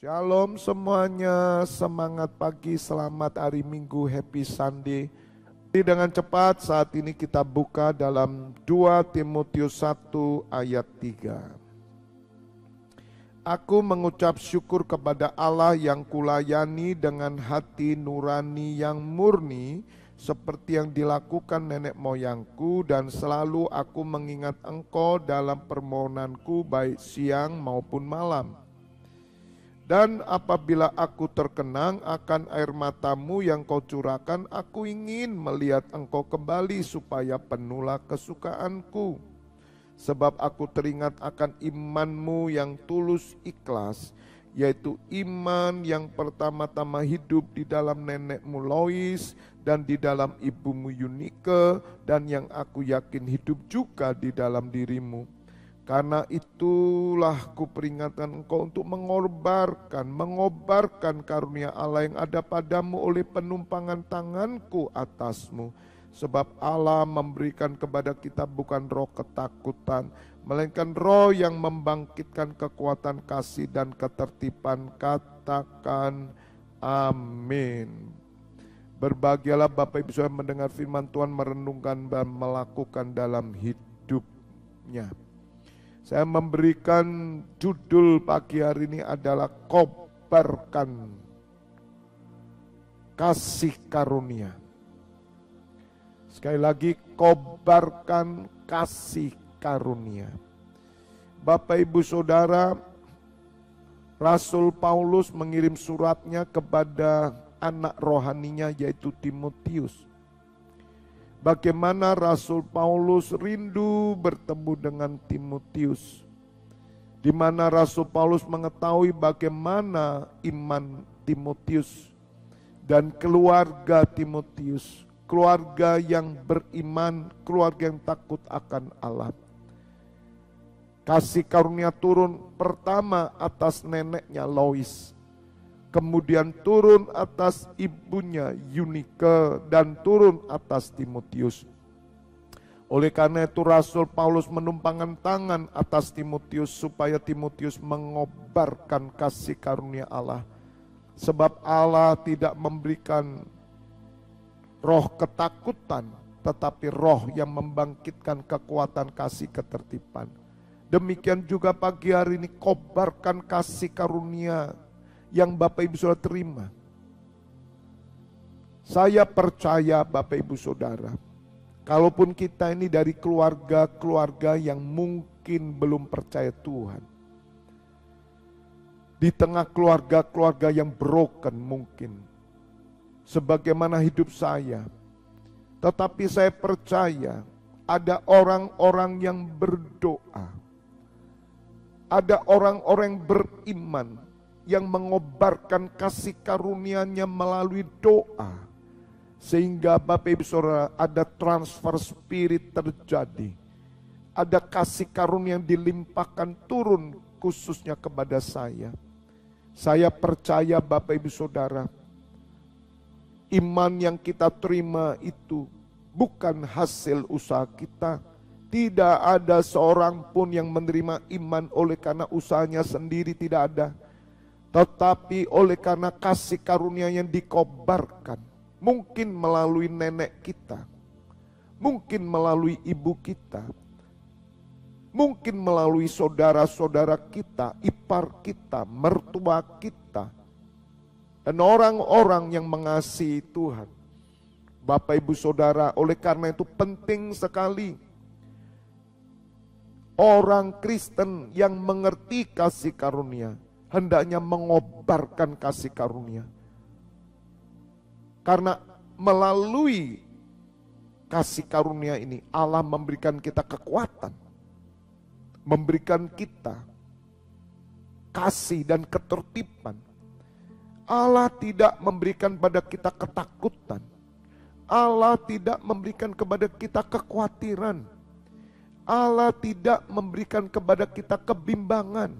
Shalom semuanya, semangat pagi, selamat hari Minggu, happy Sunday. Dengan cepat saat ini kita buka dalam 2 Timotius 1 ayat 3. Aku mengucap syukur kepada Allah yang kulayani dengan hati nurani yang murni, seperti yang dilakukan nenek moyangku, dan selalu aku mengingat engkau dalam permohonanku baik siang maupun malam. Dan apabila aku terkenang akan air matamu yang kau curahkan, aku ingin melihat engkau kembali supaya penuhlah kesukaanku. Sebab aku teringat akan imanmu yang tulus ikhlas, yaitu iman yang pertama-tama hidup di dalam nenekmu Lois dan di dalam ibumu Yunike, dan yang aku yakin hidup juga di dalam dirimu. Karena itulah kuperingatkan engkau untuk mengobarkan karunia Allah yang ada padamu oleh penumpangan tanganku atasmu. Sebab Allah memberikan kepada kita bukan roh ketakutan, melainkan roh yang membangkitkan kekuatan kasih dan ketertiban. Katakan amin. Berbahagialah Bapak Ibu Saudara mendengar firman Tuhan, merenungkan dan melakukan dalam hidupnya. Saya memberikan judul pagi hari ini adalah kobarkan kasih karunia. Sekali lagi, kobarkan kasih karunia. Bapak Ibu Saudara, Rasul Paulus mengirim suratnya kepada anak rohaninya yaitu Timotius. Bagaimana Rasul Paulus rindu bertemu dengan Timotius, di mana Rasul Paulus mengetahui bagaimana iman Timotius dan keluarga Timotius, keluarga yang beriman, keluarga yang takut akan Allah. Kasih karunia turun pertama atas neneknya Lois, kemudian turun atas ibunya Yunike, dan turun atas Timotius. Oleh karena itu Rasul Paulus menumpangkan tangan atas Timotius supaya Timotius mengobarkan kasih karunia Allah. Sebab Allah tidak memberikan roh ketakutan, tetapi roh yang membangkitkan kekuatan kasih ketertiban. Demikian juga pagi hari ini, kobarkan kasih karunia yang Bapak Ibu Saudara terima. Saya percaya Bapak Ibu Saudara, kalaupun kita ini dari keluarga-keluarga yang mungkin belum percaya Tuhan, di tengah keluarga-keluarga yang broken mungkin, sebagaimana hidup saya, tetapi saya percaya ada orang-orang yang berdoa, ada orang-orang yang beriman, yang mengobarkan kasih karunia-Nya melalui doa, sehingga Bapak Ibu Saudara ada transfer spirit terjadi, ada kasih karunia yang dilimpahkan turun khususnya kepada saya. Saya percaya Bapak Ibu Saudara, iman yang kita terima itu bukan hasil usaha kita. Tidak ada seorang pun yang menerima iman oleh karena usahanya sendiri, tidak ada. Tetapi oleh karena kasih karunia yang dikobarkan, mungkin melalui nenek kita, mungkin melalui ibu kita, mungkin melalui saudara-saudara kita, ipar kita, mertua kita, dan orang-orang yang mengasihi Tuhan. Bapak Ibu Saudara, oleh karena itu penting sekali orang Kristen yang mengerti kasih karunia hendaknya mengobarkan kasih karunia. Karena melalui kasih karunia ini Allah memberikan kita kekuatan, memberikan kita kasih dan ketertiban. Allah tidak memberikan pada kita ketakutan. Allah tidak memberikan kepada kita kekhawatiran. Allah tidak memberikan kepada kita kebimbangan.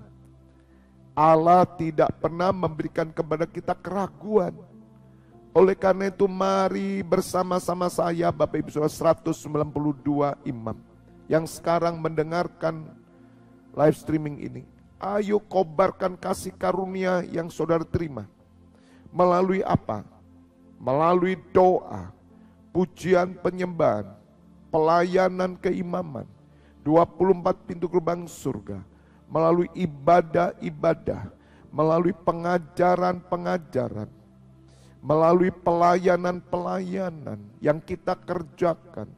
Allah tidak pernah memberikan kepada kita keraguan. Oleh karena itu mari bersama-sama saya Bapak Ibu Saudara 192 imam yang sekarang mendengarkan live streaming ini. Ayo kobarkan kasih karunia yang saudara terima. Melalui apa? Melalui doa, pujian penyembahan, pelayanan keimaman, 24 pintu gerbang surga, melalui ibadah-ibadah, melalui pengajaran-pengajaran, melalui pelayanan-pelayanan yang kita kerjakan.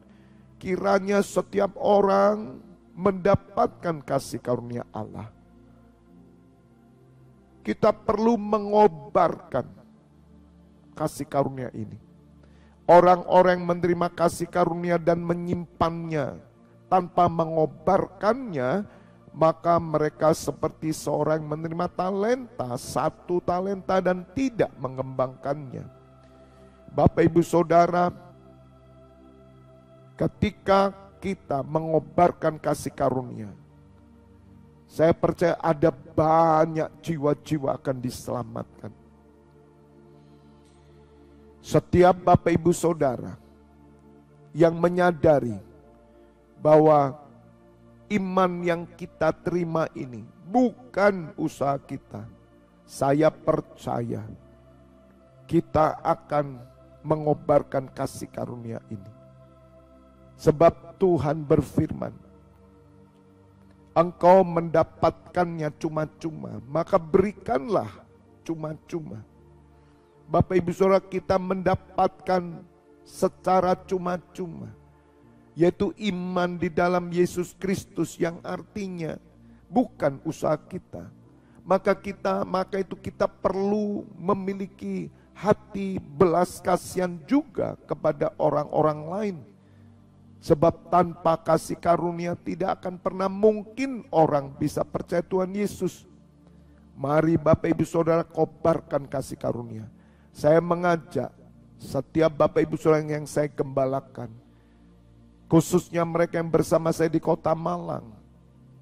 Kiranya setiap orang mendapatkan kasih karunia Allah. Kita perlu mengobarkan kasih karunia ini. Orang-orang yang menerima kasih karunia dan menyimpannya tanpa mengobarkannya, maka mereka seperti seorang yang menerima talenta, 1 talenta dan tidak mengembangkannya. Bapak Ibu Saudara, ketika kita mengobarkan kasih karunia, saya percaya ada banyak jiwa-jiwa akan diselamatkan. Setiap Bapak Ibu Saudara yang menyadari bahwa iman yang kita terima ini bukan usaha kita, saya percaya kita akan mengobarkan kasih karunia ini. Sebab Tuhan berfirman, engkau mendapatkannya cuma-cuma, maka berikanlah cuma-cuma. Bapak Ibu Saudara, kita mendapatkan secara cuma-cuma, yaitu iman di dalam Yesus Kristus, yang artinya bukan usaha kita. Maka itu kita perlu memiliki hati belas kasihan juga kepada orang-orang lain. Sebab tanpa kasih karunia tidak akan pernah mungkin orang bisa percaya Tuhan Yesus. Mari Bapak Ibu Saudara kobarkan kasih karunia. Saya mengajak setiap Bapak Ibu Saudara yang saya gembalakan, khususnya mereka yang bersama saya di Kota Malang,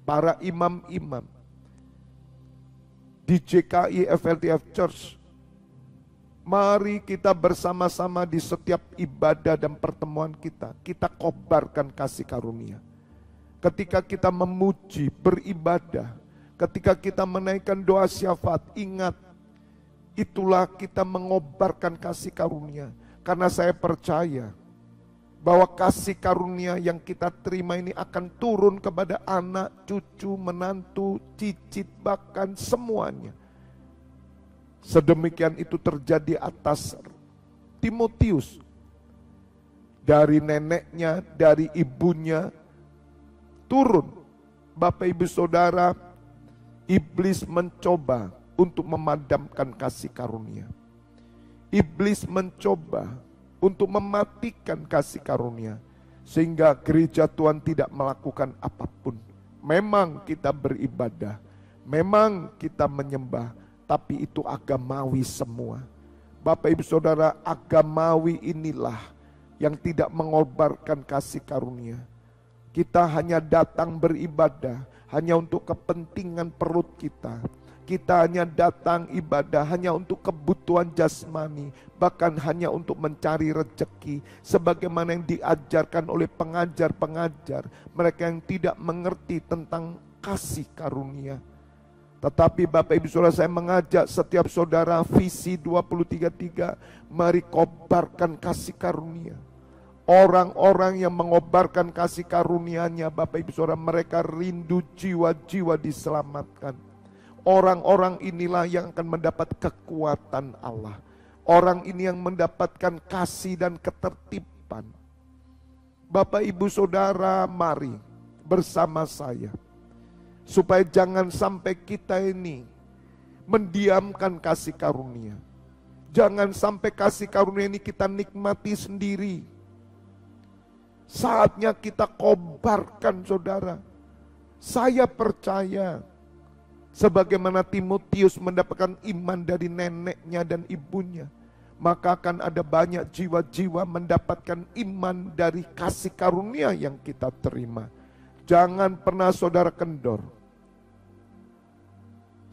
para imam-imam di JKI FLTF Church, mari kita bersama-sama di setiap ibadah dan pertemuan kita kobarkan kasih karunia. Ketika kita memuji, beribadah, ketika kita menaikkan doa syafaat, ingat, itulah kita mengobarkan kasih karunia. Karena saya percaya bahwa kasih karunia yang kita terima ini akan turun kepada anak, cucu, menantu, cicit, bahkan semuanya. Sedemikian itu terjadi atas Timotius. Dari neneknya, dari ibunya, turun. Bapak Ibu Saudara, iblis mencoba untuk memadamkan kasih karunia. Iblis mencoba untuk mematikan kasih karunia, sehingga gereja Tuhan tidak melakukan apapun. Memang kita beribadah, memang kita menyembah, tapi itu agamawi semua. Bapak Ibu Saudara, agamawi inilah yang tidak mengorbankan kasih karunia. Kita hanya datang beribadah hanya untuk kepentingan perut kita. Kita hanya datang ibadah hanya untuk kebutuhan jasmani, bahkan hanya untuk mencari rezeki, sebagaimana yang diajarkan oleh pengajar-pengajar, mereka yang tidak mengerti tentang kasih karunia. Tetapi Bapak Ibu Saudara, saya mengajak setiap saudara, visi 2033, mari kobarkan kasih karunia. Orang-orang yang mengobarkan kasih karunia-Nya, Bapak Ibu Saudara, mereka rindu jiwa-jiwa diselamatkan. Orang-orang inilah yang akan mendapat kekuatan Allah. Orang ini yang mendapatkan kasih dan ketertiban. Bapak Ibu Saudara, mari bersama saya, supaya jangan sampai kita ini mendiamkan kasih karunia. Jangan sampai kasih karunia ini kita nikmati sendiri. Saatnya kita kobarkan, saudara. Saya percaya, sebagaimana Timotius mendapatkan iman dari neneknya dan ibunya, maka akan ada banyak jiwa-jiwa mendapatkan iman dari kasih karunia yang kita terima. Jangan pernah saudara kendor.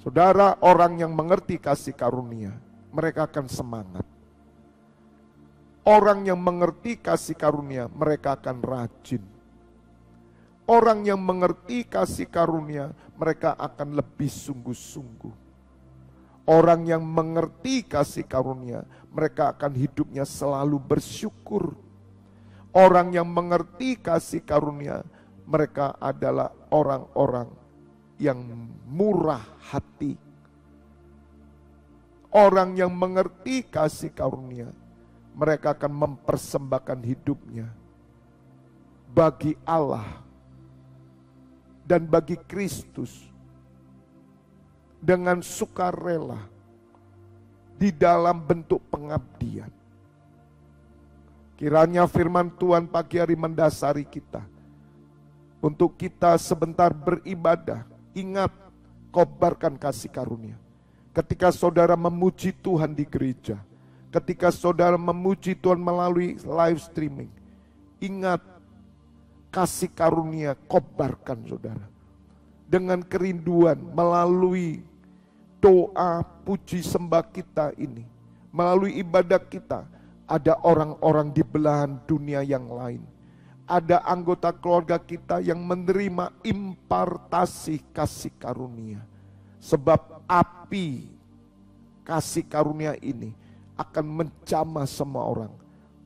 Saudara, orang yang mengerti kasih karunia, mereka akan semangat. Orang yang mengerti kasih karunia, mereka akan rajin. Orang yang mengerti kasih karunia, mereka akan lebih sungguh-sungguh. Orang yang mengerti kasih karunia, mereka akan hidupnya selalu bersyukur. Orang yang mengerti kasih karunia, mereka adalah orang-orang yang murah hati. Orang yang mengerti kasih karunia, mereka akan mempersembahkan hidupnya bagi Allah dan bagi Kristus dengan sukarela di dalam bentuk pengabdian. Kiranya firman Tuhan pagi hari mendasari kita untuk kita sebentar beribadah. Ingat, kobarkan kasih karunia. Ketika saudara memuji Tuhan di gereja, ketika saudara memuji Tuhan melalui live streaming, ingat, kasih karunia kobarkan saudara. Dengan kerinduan melalui doa, puji, sembah kita ini, melalui ibadah kita, ada orang-orang di belahan dunia yang lain. Ada anggota keluarga kita yang menerima impartasi kasih karunia. Sebab api kasih karunia ini akan menjamah semua orang.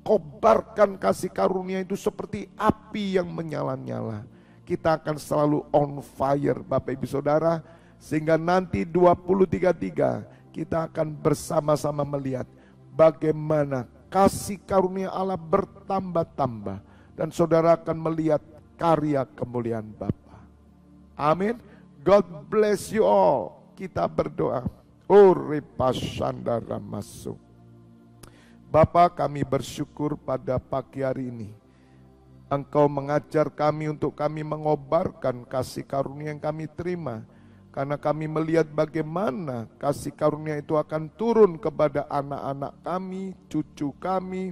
Kobarkan kasih karunia itu seperti api yang menyala-nyala. Kita akan selalu on fire Bapak Ibu Saudara. Sehingga nanti 2033 kita akan bersama-sama melihat bagaimana kasih karunia Allah bertambah-tambah. Dan saudara akan melihat karya kemuliaan Bapa. Amin. God bless you all. Kita berdoa. Uripasandara masuk. Bapa, kami bersyukur pada pagi hari ini. Engkau mengajar kami untuk kami mengobarkan kasih karunia yang kami terima. Karena kami melihat bagaimana kasih karunia itu akan turun kepada anak-anak kami, cucu kami,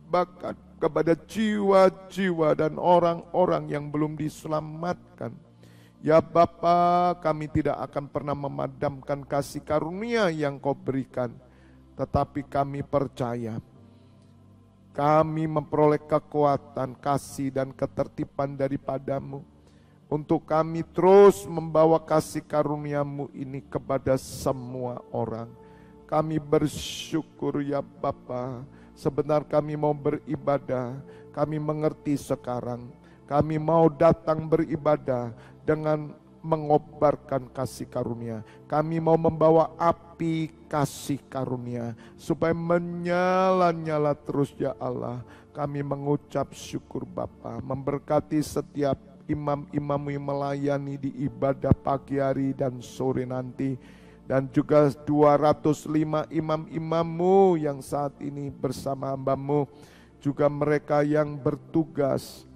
bahkan kepada jiwa-jiwa dan orang-orang yang belum diselamatkan. Ya Bapa, kami tidak akan pernah memadamkan kasih karunia yang Kau berikan. Tetapi kami percaya, kami memperoleh kekuatan, kasih dan ketertiban daripada-Mu. Untuk kami terus membawa kasih karunia-Mu ini kepada semua orang. Kami bersyukur ya Bapa. Sebentar kami mau beribadah, kami mengerti sekarang. Kami mau datang beribadah dengan mengobarkan kasih karunia. Kami mau membawa api kasih karunia supaya menyala-nyala terus ya Allah. Kami mengucap syukur Bapa, memberkati setiap imam-imam yang melayani di ibadah pagi hari dan sore nanti. Dan juga 205 imam-imam-Mu yang saat ini bersama hamba-Mu. Juga mereka yang bertugas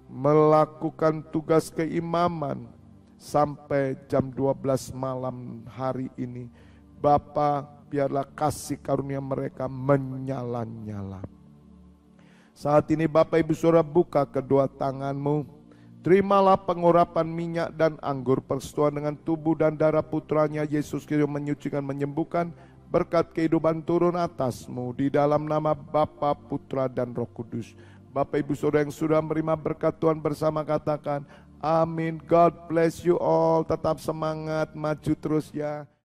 melakukan tugas keimaman sampai jam 12 malam hari ini. Bapa, biarlah kasih karunia mereka menyala-nyala. Saat ini Bapak Ibu Saudara buka kedua tangan-Mu. Terimalah pengurapan minyak dan anggur persetujuan dengan tubuh dan darah putranya Yesus Kristus menyucikan, menyembuhkan. Berkat kehidupan turun atas-Mu di dalam nama Bapa, Putra dan Roh Kudus. Bapak Ibu Saudara yang sudah menerima berkat Tuhan bersama katakan amin. God bless you all. Tetap semangat, maju terus ya.